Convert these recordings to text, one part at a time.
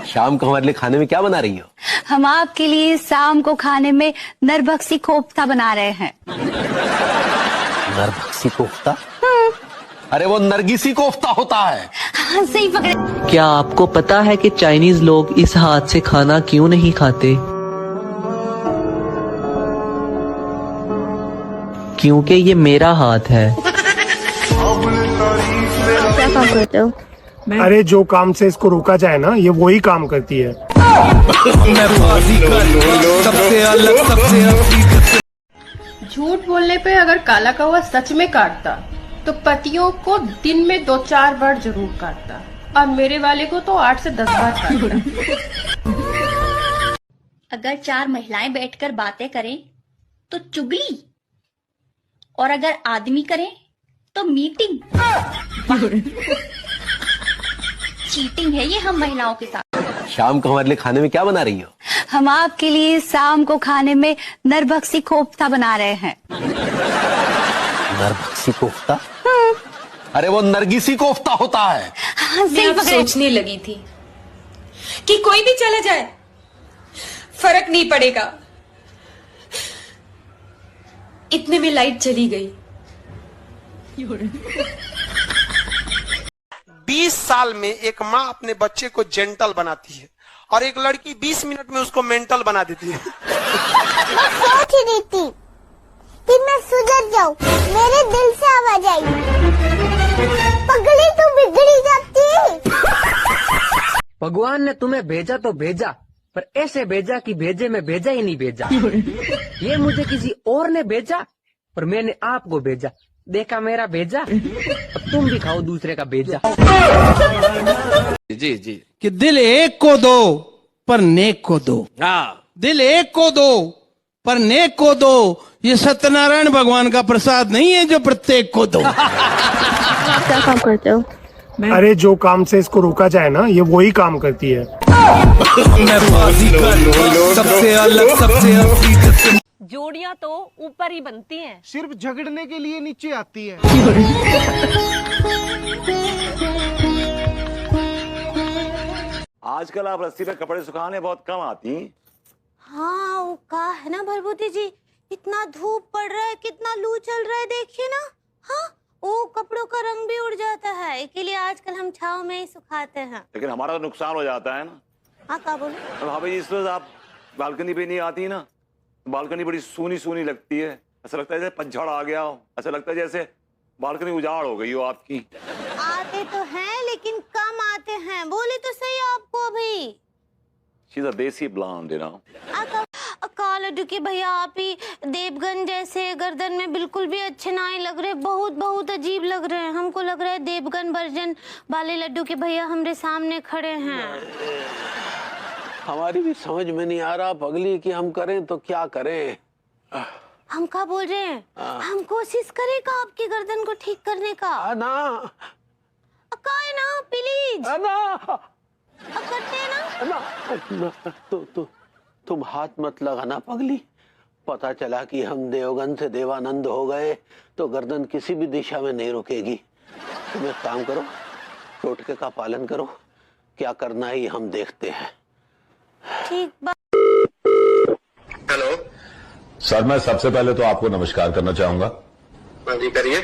शाम को हमारे लिए खाने में क्या बना रही हो? हम आपके लिए शाम को खाने में नरभक्षी कोफ्ता बना रहे हैं। नरभक्षी कोफ्ता? अरे वो नरगिसी कोफ्ता होता है। हाँ, सही पकड़े। क्या आपको पता है कि चाइनीज लोग इस हाथ से खाना क्यों नहीं खाते? क्योंकि ये मेरा हाथ है। क्या काम करते हो? अरे जो काम से इसको रोका जाए ना, ये वही काम करती है। झूठ बोलने पे अगर काला कौवा सच में काटता तो पतियों को दिन में 2-4 बार जरूर काटता, और मेरे वाले को तो 8 से 10 बार काटता। अगर 4 महिलाएं बैठकर बातें करें तो चुगली, और अगर आदमी करें तो मीटिंग। चीटिंग है ये हम महिलाओं के साथ। शाम को हमारे लिए खाने में क्या बना रही हो? हम आपके लिए शाम को खाने में नरभक्षी कोफ्ता बना रहे हैं। नरभक्षी कोफ्ता? अरे वो नरगिसी कोफ्ता होता है। हाँ, सही मैं पकड़े। सोचने लगी थी कि कोई भी चला जाए, फर्क नहीं पड़ेगा। इतने में लाइट चली गई। 20 साल में एक माँ अपने बच्चे को जेंटल बनाती है और एक लड़की 20 मिनट में उसको मेंटल बना देती है। मैं सोच रही थी कि मैं सुधर जाऊं, मेरे दिल से आवाज आई, पगली तू बिगड़ी जाती है। भगवान ने तुम्हें भेजा तो भेजा, पर ऐसे भेजा कि भेजे में भेजा ही नहीं भेजा। ये मुझे किसी और ने भेजा, पर मैंने आपको भेजा। देखा मेरा भेजा, अब तुम भी खाओ दूसरे का भेजा। जी जी। कि दिल एक को दो पर नेक को दो। हाँ, दिल एक को दो पर नेक को दो। ये सत्यनारायण भगवान का प्रसाद नहीं है जो प्रत्येक को दो। क्या काम करते हो? अरे जो काम से इसको रोका जाए ना, ये वही काम करती है। सबसे अलग, सबसे असली। जोड़ियां तो ऊपर ही बनती हैं, सिर्फ झगड़ने के लिए नीचे आती है। आजकल आप रस्सी पे कपड़े सुखाने बहुत कम आती। हाँ, वो का है ना भरभूति जी, इतना धूप पड़ रहा है, कितना लू चल रहा है, देखिए ना। हाँ, वो कपड़ों का रंग भी उड़ जाता है, इसीलिए आजकल हम छाव में ही सुखाते हैं। लेकिन हमारा तो नुकसान हो जाता है ना। हाँ, क्या बोले? अब हाँ भाई, इस रोज आप बालकनी पे नहीं आती ना, बालकनी बड़ी सूनी सूनी लगती है। ऐसा लगता है जैसे पतझड़ आ गया हो, ऐसा लगता है जैसे बालकनी उजाड़ हो गई हो आपकी। आते तो हैं लेकिन कम आते हैं, बोले तो सही आपको अभी। She's a देसी blonde, you know. लड्डू के भैया, आप ही देवगन जैसे गर्दन में बिल्कुल भी अच्छे ना ही लग रहे, बहुत बहुत अजीब लग रहे हैं। हमको लग रहा है देवगन वर्जन वाले लड्डू के भैया हमारे सामने खड़े हैं। हमारी भी समझ में नहीं आ रहा पगली कि हम करें तो क्या करें। हम क्या बोल रहे हैं, हम कोशिश करेगा आपकी गर्दन को ठीक करने का। ना का है ना, प्लीज ना करते हैं ना। तुम हाथ मत लगाना पगली। पता चला कि हम देवगन से देवानंद हो गए तो गर्दन किसी भी दिशा में नहीं रुकेगी। तुम एक काम करो, टोटके का पालन करो, क्या करना है हम देखते हैं। ठीक बात। हेलो सर, मैं सबसे पहले तो आपको नमस्कार करना चाहूंगा। जी करिए।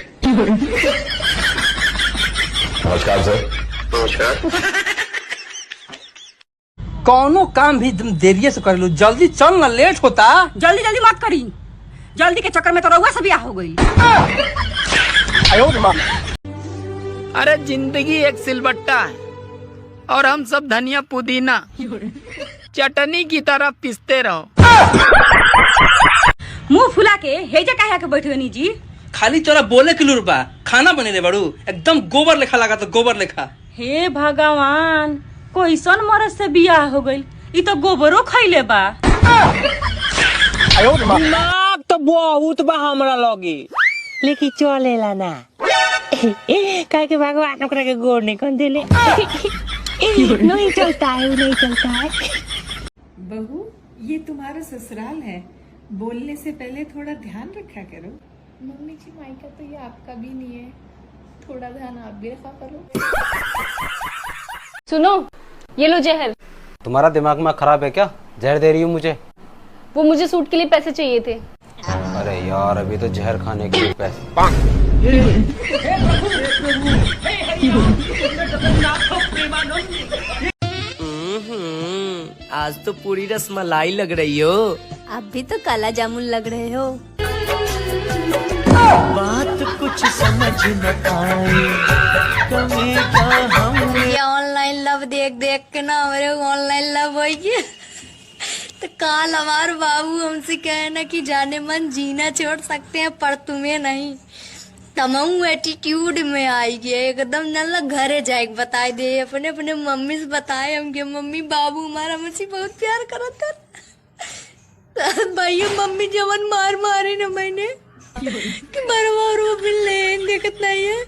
नमस्कार सर। नमस्कार। कौनो काम भी तुम देरिये से कर लो, जल्दी चल ना, लेट होता। जल्दी जल्दी मत करी, जल्दी के चक्कर में तो रहुआ सभी हो गई। अरे जिंदगी एक सिलबट्टा है और हम सब धनिया पुदीना चटनी की तरह पिसते रहो। मुंह फुला के हेजा कहा के बैठे नी जी। खाली चोरा बोले किलो रुपा, खाना बने रे बड़ू, एकदम गोबर लेखा लगा, तो गोबर लेखा। हे भगवान, कोई सन मरद से बियाह हो गई, ई तो गोबरो खैले बा। दिमाग तो बहुत बा हमरा लगे, लेकिन चलेला ना। काहे के भगवान ओकरा के गोड़ नहीं कौन देले। नहीं चलता है, नहीं चलता है। बहू, ये तुम्हारा ससुराल है, बोलने से पहले थोड़ा ध्यान रखा करो। मम्मी जी, माइका तो ये आपका भी नहीं है, थोड़ा ध्यान आप भी रखा करो। सुनो, ये लो जहर, तुम्हारा दिमाग में खराब है क्या? जहर दे रही हो मुझे? वो मुझे सूट के लिए पैसे चाहिए थे। अरे यार, अभी तो जहर खाने के लिए पैसे। आज तो पूरी रसमलाई लग रही हो। आप भी तो काला जामुन लग रहे हो। बात कुछ समझ न आई, कमी क्या हम। ये ऑनलाइन लव देख देख के ना हमारे ऑनलाइन लव हो गया। तो काल हमारे बाबू हमसे कहे ना कि जाने मन जीना छोड़ सकते हैं पर तुम्हें नहीं। तमाम एटीट्यूड में आई गया एकदम नल्ला घरे जाए बताए दे अपने अपने मम्मी से बताए हमके मम्मी बाबू हमारा मुझसे बहुत प्यार करता था। भाई मम्मी जवन मार मारे ना मैंने कि बरबार वो बिल लेन देखत नहीं है।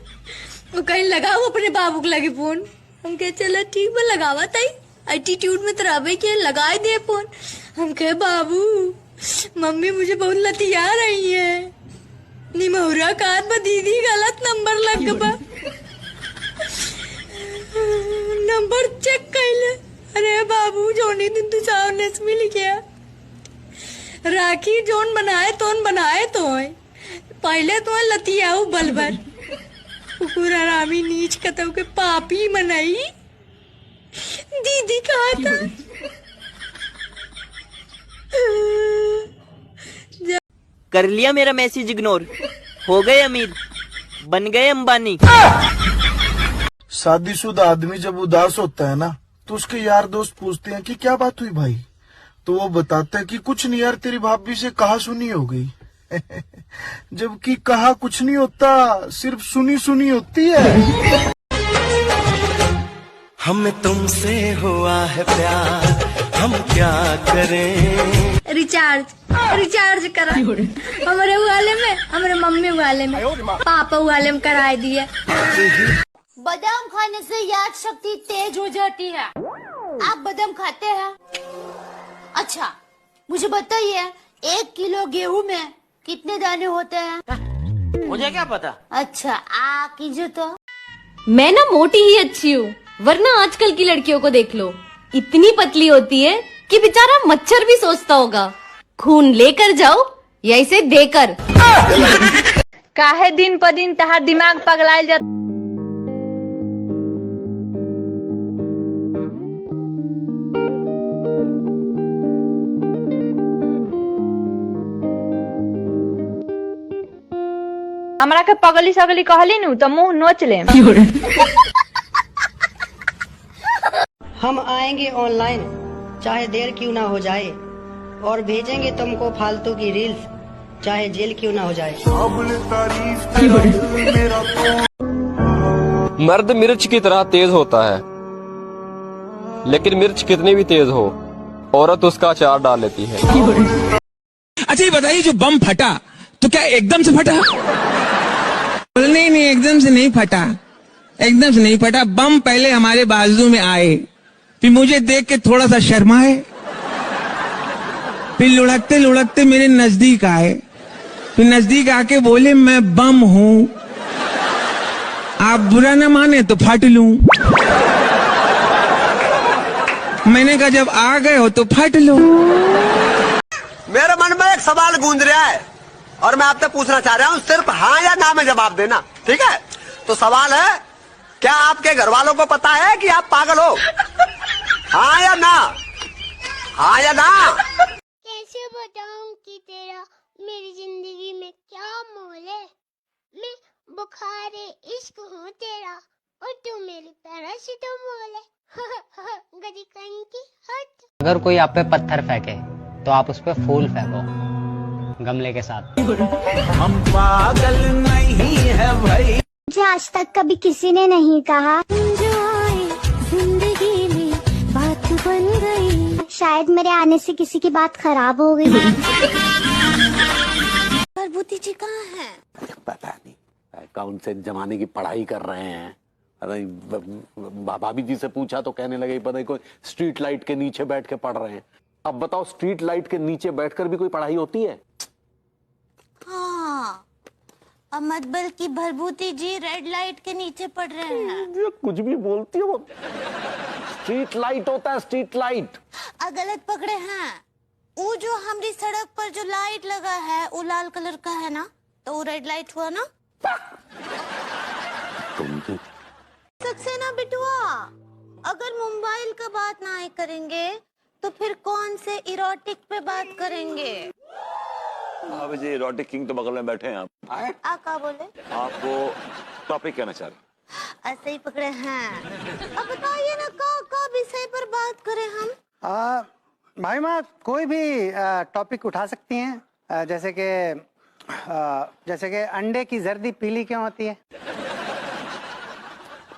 वो कहीं लगाओ अपने बाबू को लगे फोन। हम कहे चलो ठीक बा लगावा ताई एटीट्यूड में तो रहे के लगाए दे फोन। हम कहे बाबू मम्मी मुझे बहुत लतिया रही है। निमौरा काट बा दीदी गलत नंबर लग बा। नंबर चेक कैले। अरे बाबू जोनी दिन तू सामने से मिल गया। राखी जोन बनाए तो पहले तो लतियाऊ बलबर कुकुर आरामी नीच कतौ के पापी मनाई दीदी कहा था। कर लिया मेरा मैसेज इग्नोर, हो गए अमीर, बन गए अंबानी। शादीशुदा आदमी जब उदास होता है ना तो उसके यार दोस्त पूछते हैं कि क्या बात हुई भाई, तो वो बताते हैं कि कुछ नहीं यार तेरी भाभी से कहा सुनी हो गई। जबकि कहा कुछ नहीं होता, सिर्फ सुनी सुनी होती है। हमें तुमसे हुआ है प्यार, हम क्या करें। रिचार्ज करा हमारे वाले में, हमारे मम्मी वाले में, पापा वाले में कराए दिए। बादाम खाने से याद शक्ति तेज हो जाती है। आप बादाम खाते हैं? अच्छा मुझे बताइए 1 किलो गेहूं में कितने दाने होते हैं? मुझे क्या पता। अच्छा आ कीजिए तो। मैं ना मोटी ही अच्छी हूँ, वरना आजकल की लड़कियों को देख लो, इतनी पतली होती है कि बेचारा मच्छर भी सोचता होगा खून लेकर जाओ या इसे देकर। काहे दिन प दिन तहार दिमाग पगलाइल जा। हमरा के पगली सगली कहली नु तो मुंह नोच ले। हम आएंगे ऑनलाइन चाहे देर क्यों ना हो जाए, और भेजेंगे तुमको फालतू की रील्स चाहे जेल क्यों ना हो जाए। मर्द मिर्च की तरह तेज होता है, लेकिन मिर्च कितनी भी तेज हो औरत उसका अचार डाल लेती है। अच्छा ये बताइए, जो बम फटा तो क्या एकदम से फटा? नहीं, एकदम से नहीं फटा, एकदम से नहीं फटा। बम पहले हमारे बाजू में आए, फिर मुझे देख के थोड़ा सा शर्माए, फिर लुढ़कते लुढ़कते मेरे नजदीक आए, फिर नजदीक आके बोले मैं बम हूं, आप बुरा न माने तो फट लूं। मैंने कहा जब आ गए हो तो फट लो। मेरे मन में एक सवाल गूंज रहा है और मैं आपसे पूछना चाह रहा हूँ, सिर्फ हाँ या ना में जवाब देना, ठीक है? तो सवाल है, क्या आपके घर वालों को पता है कि आप पागल हो? हाँ या ना? हाँ या ना? कैसे बताऊं कि तेरा मेरी जिंदगी में क्या मोल है? मैं बुखारे इश्क हूँ तेरा और तू मेरी पैरासिटामोल है। गदी कहीं की हट। अगर कोई आप पे पत्थर फेंके तो आप उस पे फूल फेंको गमले के साथ। हम पागल नहीं है भाई। मुझे आज तक कभी किसी ने नहीं कहा जो आए जिंदगी में बात बन गई। शायद मेरे आने से किसी की बात खराब हो गई। प्रभुति जी कहाँ हैं? पता नहीं, कौन से जमाने की पढ़ाई कर रहे हैं। भाभी जी से पूछा तो कहने लगे पता नहीं कोई स्ट्रीट लाइट के नीचे बैठ के पढ़ रहे हैं। अब बताओ, स्ट्रीट लाइट के नीचे बैठकर भी कोई पढ़ाई होती है? हाँ, अहमद बल की भरभूति जी रेड लाइट के नीचे पढ़ रहे हैं। कुछ भी बोलती हो। स्ट्रीट लाइट होता है, स्ट्रीट लाइट। गलत पकड़े हैं। वो जो हमारी सड़क पर जो लाइट लगा है वो लाल कलर का है ना, तो वो रेड लाइट हुआ ना। सक्सेना बिटुआ, अगर मोबाइल का बात ना करेंगे तो फिर कौन से इरोटिक पे बात करेंगे? भाभी जी इरोटिक किंग तो बगल में बैठे हैं आप। क्या बोले? आपको टॉपिक कहना चाह रहे हैं। ऐसे ही पकड़े हैं। अब बताइए ना का विषय पर बात करें हम? भाई माँ कोई भी टॉपिक उठा सकती हैं, जैसे कि अंडे की जर्दी पीली क्यों होती है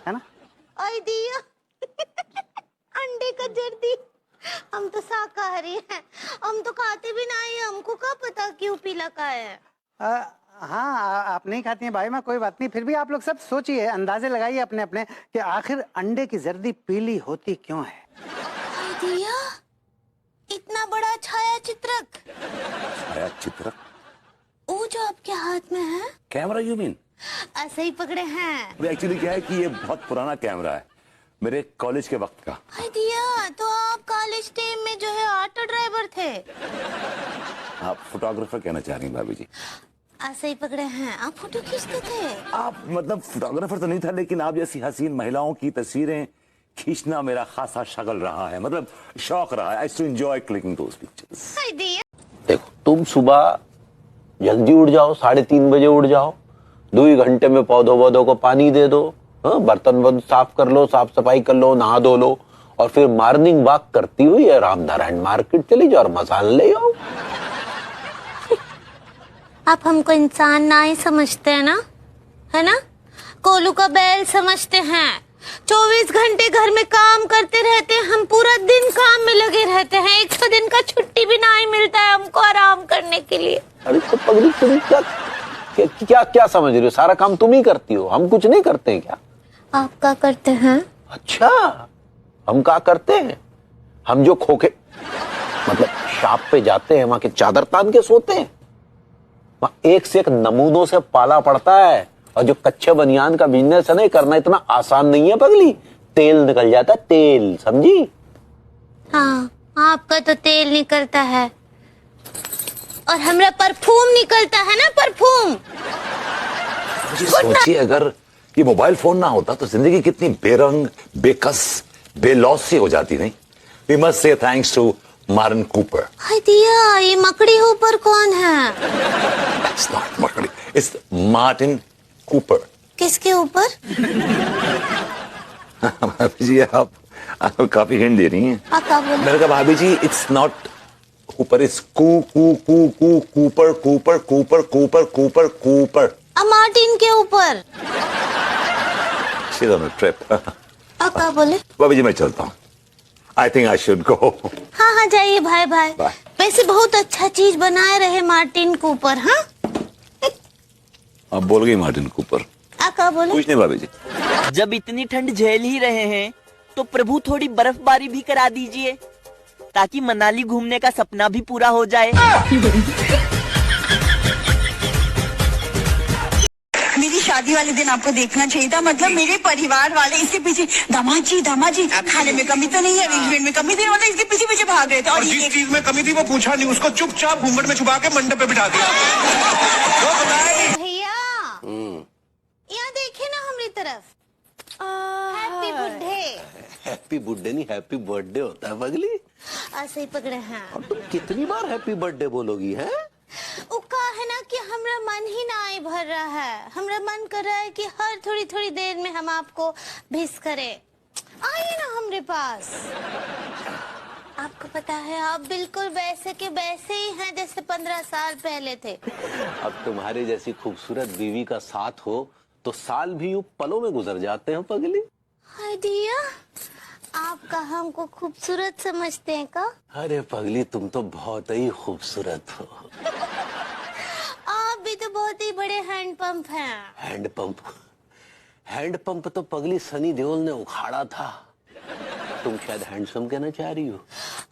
ना? आई दिया अंडे का जर्दी। हम तो शाकाहारी हैं, हम तो खाते भी नहीं, हमको क्या पता क्यों पीला का है। हाँ आप नहीं खाती हैं भाई माँ, कोई बात नहीं, फिर भी आप लोग सब सोचिए, अंदाजे लगाइए अपने अपने कि आखिर अंडे की जर्दी पीली होती क्यों है। आई दिया इतना बड़ा छाया चित्रक। छाया चित्रक? वो जो आपके हाथ में है। Camera you mean? ऐसे ही पकड़े हैं। एक्चुअली क्या है कि ये बहुत पुराना कैमरा है, मेरे कॉलेज के वक्त का। आई दिया तो आप कॉलेज टाइम में जो है ऑटो ड्राइवर थे। आप फोटोग्राफर कहना चाह रही हैं भाभी जी? ऐसे ही पकड़े हैं, आप फोटो खींचते थे। आप मतलब फोटोग्राफर तो नहीं था, लेकिन आप जैसी हसीन महिलाओं की तस्वीरें खींचना मेरा खासा शगल रहा है, मतलब शौक रहा है। I to enjoy clicking those pictures. आई दिया देखो तुम सुबह जल्दी उठ जाओ, 3:30 बजे उठ जाओ, 2 घंटे में पौधों को पानी दे दो, बर्तन साफ कर लो, साफ सफाई कर लो, नहा धो लो, और फिर मॉर्निंग वॉक करती हुई रामनारायण मार्केट चली जाओ और मसाले ले आओ। आप हमको इंसान ना ही समझते हैं ना, है ना? कोलू का बैल समझते हैं। 24 घंटे घर में काम करते रहते हैं, हम पूरा दिन काम में लगे रहते हैं, 100 दिन का छुट्टी भी नहीं मिलता है हमको आराम करने के लिए। अरे तो पगली तुम क्या समझ रहे हो? सारा काम तुम ही करती हो, हम कुछ नहीं करते हैं क्या? आप क्या करते हैं? अच्छा हम क्या करते हैं? हम जो खोखे मतलब शॉप पे जाते हैं, वहां के चादर तान के सोते हैं, वहां एक से एक नमूनों से पाला पड़ता है, और जो कच्चे बनियान का बिजनेस है ना, करना इतना आसान नहीं है पगली। तेल निकल जाता है, तेल, समझी? हाँ आपका तो तेल निकलता है और हमरा परफ्यूम निकलता है ना, परफ्यूम। सोचिए अगर ये मोबाइल फोन ना होता तो जिंदगी कितनी बेरंग, बेकस, बेलौस सी हो जाती, नहीं? We must say thanks to Martin Cooper. Hi Diya ये मकड़ी ऊपर कौन है? It's not मकड़ी, it's मार्टिन कूपर। किसके ऊपर? भाभी जी आप काफी हिंट दे रही हैं। मैंने कहा भाभी जी it's not Cooper, it's Cooper Cooper Cooper Cooper Cooper Cooper. Martin के ऊपर। She's on a trip। क्या बोले? भाभी जी मैं चलता हूँ। I think I should go। हाँ जाइए भाई। वैसे बहुत अच्छा चीज बनाए रहे मार्टिन कूपर। हाँ आप बोल गई मार्टिन कूपर। क्या बोले? कुछ नहीं भाभी जी। जब इतनी ठंड झेल ही रहे हैं तो प्रभु थोड़ी बर्फबारी भी करा दीजिए, ताकि मनाली घूमने का सपना भी पूरा हो जाए। मेरी शादी वाले दिन आपको देखना चाहिए था, मतलब मेरे परिवार वाले इसके पीछे दामाद जी खाने में कमी तो नहीं है, अरेंजमेंट में कमी थी, मतलब इसके पीछे पीछे भाग रहे थे। और जिस चीज में कमी थी वो पूछा नहीं, उसको चुपचाप घूंघट में छुपा के मंडप पे बिठा दिया। भैया यहाँ देखिए ना हमारी तरफ। हैप्पी बुड्ढे। हैप्पी बुड्ढे नहीं, हैप्पी बर्थडे होता है पगली। ऐसे ही पकड़े हैं। और तुम कितनी बार हैप्पी बर्थडे बोलोगी? है उका है ना कि हमरा मन ही ना ही भर रहा है, हमरा मन कर रहा है कि हर थोड़ी देर में हम आपको भिस करें। आइए ना हमरे पास। आपको पता है आप बिल्कुल वैसे के वैसे ही हैं जैसे 15 साल पहले थे। अब तुम्हारी जैसी खूबसूरत बीवी का साथ हो तो साल भी यूं पलों में गुजर जाते हैं पगली। हाय दिया आपका हमको खूबसूरत समझते हैं का? अरे पगली तुम तो बहुत ही खूबसूरत हो। आप भी तो बहुत ही बड़े हैंडपंप हैं। हैंडपंप तो पगली सनी देओल ने उखाड़ा था, तुम शायद हैंडसम कहना चाह रही हो।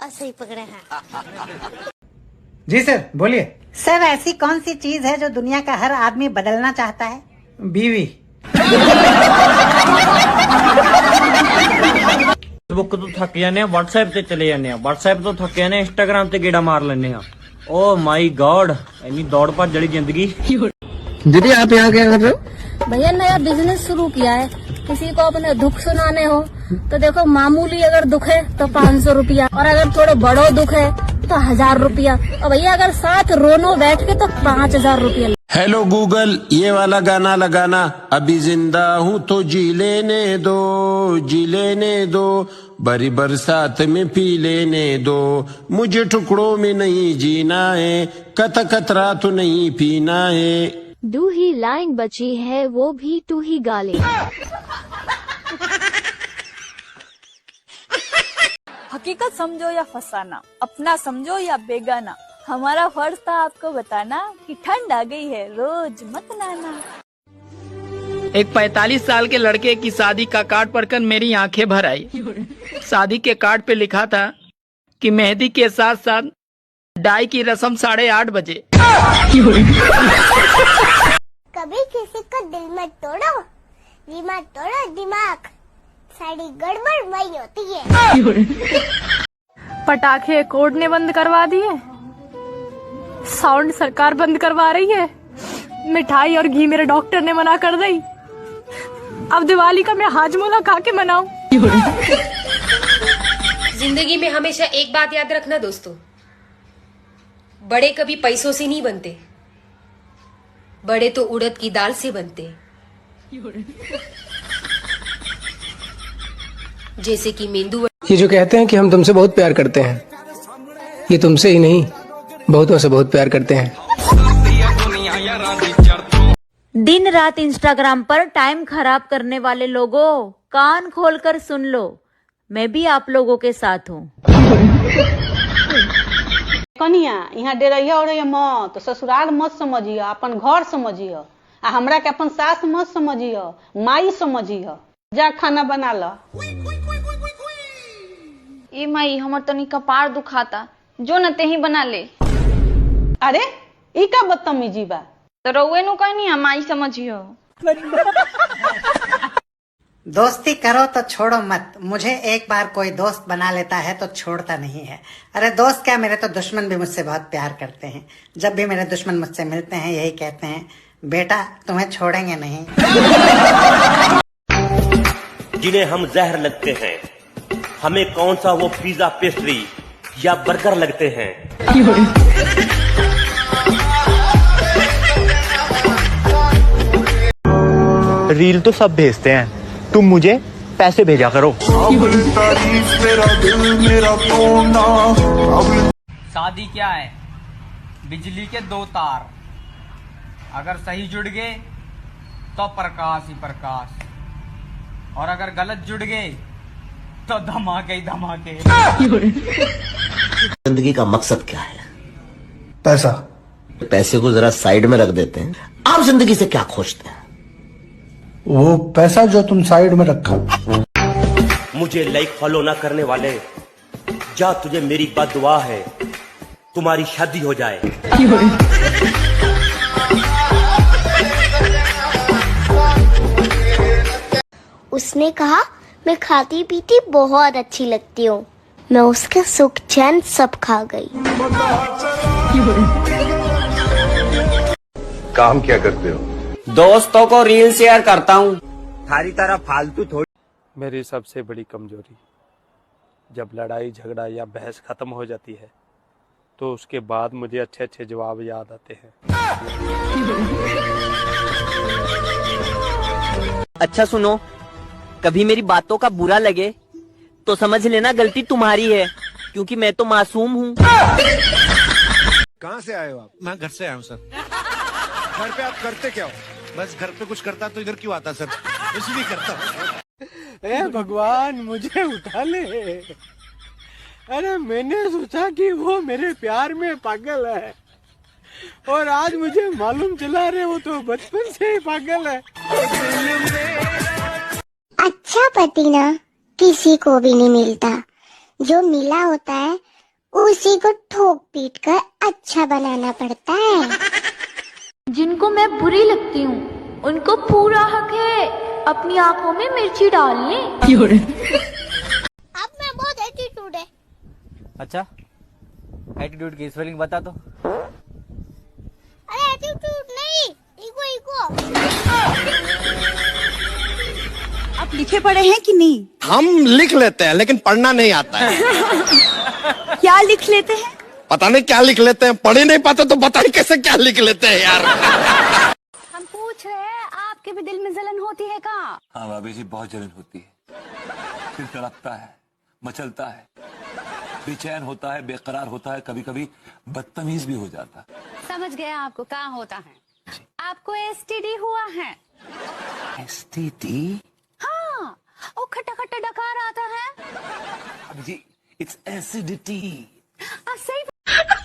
ऐसे ही पकड़े हैं। जी सर बोलिए। सर ऐसी कौन सी चीज है जो दुनिया का हर आदमी बदलना चाहता है? बीवी। फेसबुक तो थक जाने, व्हाट्सएप ते चले जाने, व्हाट्सएप तो थक जाने, इंस्टाग्राम ते गेड़ा मार लेने। ओ माई गॉड, इतनी दौड़ भज जड़ी जिंदगी। दीदी आप यहाँ क्या कर रहे हो? भैया नया बिजनेस शुरू किया है। किसी को अपने दुख सुनाने हो तो देखो, मामूली अगर दुख है तो 500 रुपया, और अगर थोड़ा बड़ो दुख है तो 1000 रुपया, और भैया अगर साथ रोनो बैठ के तो 5000 रुपया। हेलो गूगल, ये वाला गाना लगाना। अभी जिंदा हूँ तो जी लेने दो, जी लेने दो, बड़ी बरसात में पी लेने दो, मुझे टुकड़ों में नहीं जीना है, कतरा तो नहीं पीना है। दो ही लाइन बची है, वो भी तू ही गा ले। हकीकत समझो या फसाना, अपना समझो या बेगाना, हमारा फर्ज था आपको बताना कि ठंड आ गई है, रोज मत नहाना। एक 45 साल के लड़के की शादी का कार्ड पढ़कर मेरी आंखें भर आई। शादी के कार्ड पे लिखा था कि मेहंदी के साथ साथ डाई की रस्म 8:30 बजे। कभी किसी का दिल मत तोड़ो, दिमाग तोड़ो दिमाग, सारी गड़बड़ वही होती है। पटाखे कोर्ट ने बंद करवा दिए, साउंड सरकार बंद करवा रही है, मिठाई और घी मेरे डॉक्टर ने मना कर दी। अब दिवाली का मैं हाजमोला खा के मनाऊं। जिंदगी में हमेशा एक बात याद रखना दोस्तों, बड़े कभी पैसों से नहीं बनते, बड़े तो उड़द की दाल से बनते। जैसे कि मेंदू। ये जो कहते हैं कि हम तुमसे बहुत प्यार करते हैं, ये तुमसे ही नहीं, बहुतों से बहुत प्यार करते हैं। दिन रात इंस्टाग्राम पर टाइम खराब करने वाले लोगों, कान खोलकर सुन लो, मैं भी आप लोगों के साथ हूँ। कनिया यहाँ डेरैया उड़ैया मत, ससुराल मत समझिए, अपन घर समझिए, आ हमरा के अपन सास मत समझिए, माई समझिए। जा खाना बना ला। ए माई, हमर तनी कपार दुखाता, जो न ते ही बना ले। अरे ई का बदतमीजी बा? तो रउए नु कहनी हम माई समझियो। दोस्ती करो तो छोड़ो मत। मुझे एक बार कोई दोस्त बना लेता है तो छोड़ता नहीं है। अरे दोस्त क्या, मेरे तो दुश्मन भी मुझसे बहुत प्यार करते हैं। जब भी मेरे दुश्मन मुझसे मिलते हैं यही कहते हैं, बेटा तुम्हें छोड़ेंगे नहीं। जिन्हें हम जहर लगते हैं, हमें कौन सा वो पिज्जा, पेस्ट्री या बर्गर लगते हैं। रील तो सब भेजते हैं, तुम मुझे पैसे भेजा करो। शादी क्या है? बिजली के 2 तार, अगर सही जुड़ गए तो प्रकाश ही प्रकाश, और अगर गलत जुड़ गए तो धमाके ही धमाके। जिंदगी का मकसद क्या है? पैसा। पैसे को जरा साइड में रख देते हैं। आप जिंदगी से क्या खोजते हैं? वो पैसा जो तुम साइड में रखा। मुझे लाइक फॉलो ना करने वाले, जा तुझे मेरी बद्दुआ है, तुम्हारी शादी हो जाए। उसने कहा मैं खाती पीती बहुत अच्छी लगती हूँ। मैं उसके सुख चैन सब खा गई। काम क्या करते हो? दोस्तों को रील शेयर करता हूँ। थारी तरह फालतू थोड़ी। मेरी सबसे बड़ी कमजोरी, जब लड़ाई झगड़ा या बहस खत्म हो जाती है तो उसके बाद मुझे अच्छे अच्छे जवाब याद आते हैं। अच्छा सुनो, कभी मेरी बातों का बुरा लगे तो समझ लेना गलती तुम्हारी है, क्योंकि मैं तो मासूम हूँ। कहाँ से आए हो आप? मैं घर से आया हूँ सर। घर पे आप करते क्या हो? बस घर पे कुछ करता तो इधर क्यों आता सर, इसलिए करता हूँ। ए भगवान मुझे उठा ले। अरे मैंने सोचा कि वो मेरे प्यार में पागल है, और आज मुझे मालूम चला रहे वो तो बचपन से ही पागल है। अच्छा पति ना किसी को भी नहीं मिलता, जो मिला होता है उसी को ठोक पीट कर अच्छा बनाना पड़ता है। जिनको मैं बुरी लगती हूँ उनको पूरा हक है अपनी आंखों में मिर्ची डालने। आप अच्छा, एटीट्यूड की स्पेलिंग बता दो। अरे एटीट्यूड नहीं, इको इको। आप लिखे पढ़े हैं कि नहीं? हम लिख लेते हैं लेकिन पढ़ना नहीं आता है। क्या लिख लेते हैं? पता नहीं क्या लिख लेते हैं, पढ़ ही नहीं पाते तो पता नहीं कैसे क्या लिख लेते हैं यार। हम पूछ रहे हैं आपके भी दिल में जलन होती है का? हाँ भाभी जी, बहुत जलन होती है। फिर तड़पता है, मचलता है, बेचैन होता है, बेकरार होता है, कभी कभी बदतमीज भी हो जाता है। समझ गया आपको क्या होता है। आपको एसटीडी हुआ है? एसटीडी? हाँ, वो खट्टा खट्टा डकार आता है। भाभी जी, इट्स एसिडिटी। सही।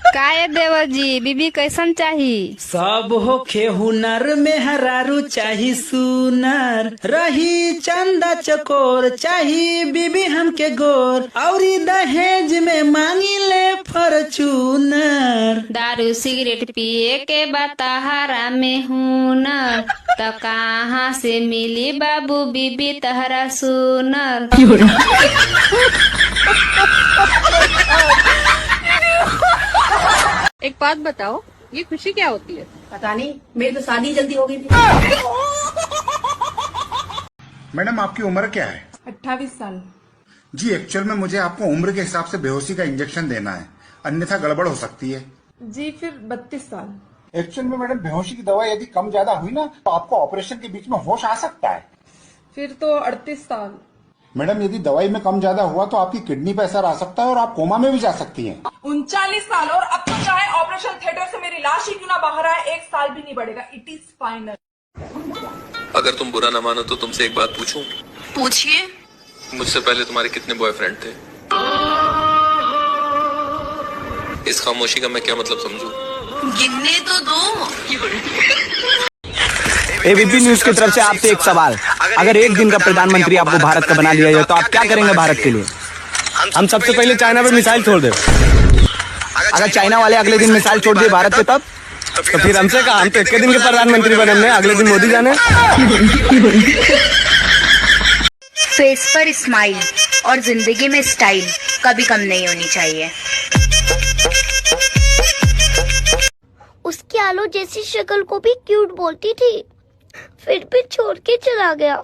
काय देवर जी, बीबी कैसन चाही? सब होखे हुनर में हरारू चाही सुनर, रही चंदा चकोर चाही बीबी हमके गोर, औरी दहेज में मांगी ले फॉर्च्यूनर। दारू सिगरेट पिए के बताहारा में हुनर, तो कहाँ से मिली बाबू बीबी तहरा सुनर? एक बात बताओ, ये खुशी क्या होती है? पता नहीं, मेरी तो शादी जल्दी हो गई थी। मैडम आपकी उम्र क्या है? 28 साल। जी एक्चुअल में मुझे आपको उम्र के हिसाब से बेहोशी का इंजेक्शन देना है, अन्यथा गड़बड़ हो सकती है। जी फिर 32 साल। एक्चुअल में मैडम बेहोशी की दवा यदि कम ज्यादा हुई ना तो आपको ऑपरेशन के बीच में होश आ सकता है। फिर तो 38 साल। मैडम यदि दवाई में कम ज्यादा हुआ तो आपकी किडनी पे असर आ सकता है और आप कोमा में भी जा सकती हैं। 39 साल और अब तो चाहे ऑपरेशन थिएटर से मेरी लाश ही क्यों ना बाहर आए, 1 साल भी नहीं बढ़ेगा। It is final. अगर तुम बुरा न मानो तो तुमसे एक बात पूछूं? पूछिए। मुझसे पहले तुम्हारे कितने बॉयफ्रेंड थे? इस खामोशी का मैं क्या मतलब समझूं? गिनने तो दो। एबीपी न्यूज की तरफ से आपसे एक सवाल, अगर एक दिन का प्रधानमंत्री आपको भारत का बना लिया जाए तो आप क्या करेंगे भारत के लिए? हम सबसे पहले चाइना पे मिसाइल छोड़ दे। अगर चाइना वाले अगले दिन मिसाइल छोड़ दिए भारत पे तब? तो फिर हमसे कहा, हम तो एक दिन के प्रधानमंत्री बने, हमने अगले दिन मोदी जाने। फेस पर स्माइल और जिंदगी में स्टाइल कभी कम नहीं होनी चाहिए। उसकी आलू जैसी शक्ल को भी क्यूट बोलती थी, फिर भी छोड़ के चला गया।